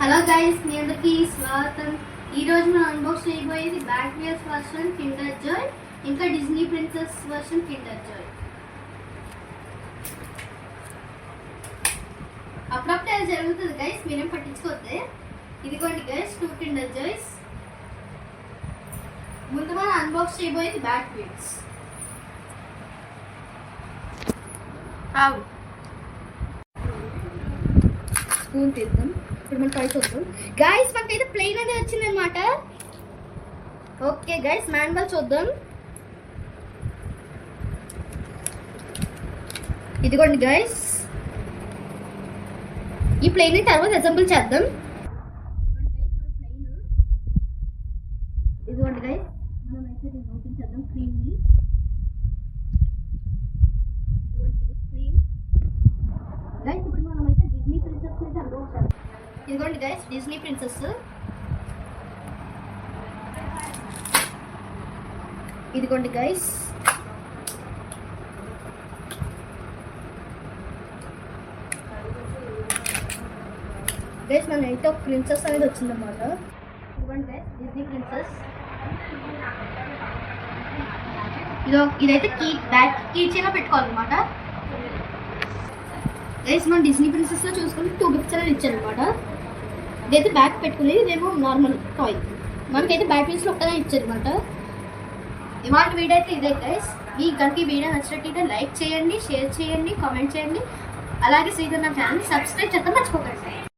Hello guys, మీ అందరికీ స్వాగతం. ఈ రోజు మనం అన్బాక్స్ చేయబోయేది back wheels version Kinder Joy, ఇంకా Disney princess version Kinder Joy. అప్పుడప్పుడు అది జరుగుతుంది గైస్, మీరేం పట్టించుకోవద్దే. ఇదిగోండి గైస్, 2 కిండర్ జాయ్స్. ముందు మనం అన్బాక్స్ చేయబోయేది బ్యాక్ వీల్స్. స్పూన్ తీద్దాం. ఇప్పుడు మనం ట్రై చూద్దాం గైస్. మనకైతే ప్లెయిన్ అనేది వచ్చింది అనమాట. ఓకే గైస్, మాన్యువల్ చూద్దాం. ఇదిగోండి గైస్, ఈ ప్లెయిన్ తర్వాత అసెంబుల్ చేద్దాం. ఇదిగోండి గైస్, మనం అయితే దీన్ని ఓపెన్ చేద్దాం. క్రీమ్ని గైస్, ఇప్పుడు మనం అయితే డిజ్నీ ప్రిన్సెస్ అయితే అన్బాక్స్ చేద్దాం. ఇదిగోండి గైస్, డిజ్నీ ప్రిన్సెస్. ఇదిగోండి గైస్, గైస్ మన అయితే ఒక ప్రిన్సెస్ అనేది వచ్చిందన్నమాట. ఇదిగోండి గైస్, డిజ్నీ ప్రిన్సెస్. ఇదైతే బ్యాక్ కీ చైన్ పెట్టుకోవాలన్నమాట. గైస్ మన డిజ్నీ ప్రిన్సెస్ లో చూసుకుంటే 2 గిఫ్ట్స్ అనేది ఇచ్చారనమాట. ఇదైతే బ్యాక్ పెట్టుకుని, ఇదేమో నార్మల్ టాయ్. మనకైతే బ్యాక్ వీల్స్ లో ఒక్కనే ఇచ్చారనమాట. ఇవాళ వీడియో అయితే ఇదే గైస్. మీకు కనుక ఈ వీడియో నచ్చినట్టయితే లైక్ చేయండి, షేర్ చేయండి, కామెంట్ చేయండి. అలాగే శ్రీధర్ నా ఛానల్ సబ్స్క్రైబ్ చేద్దాం మర్చిపోకండి.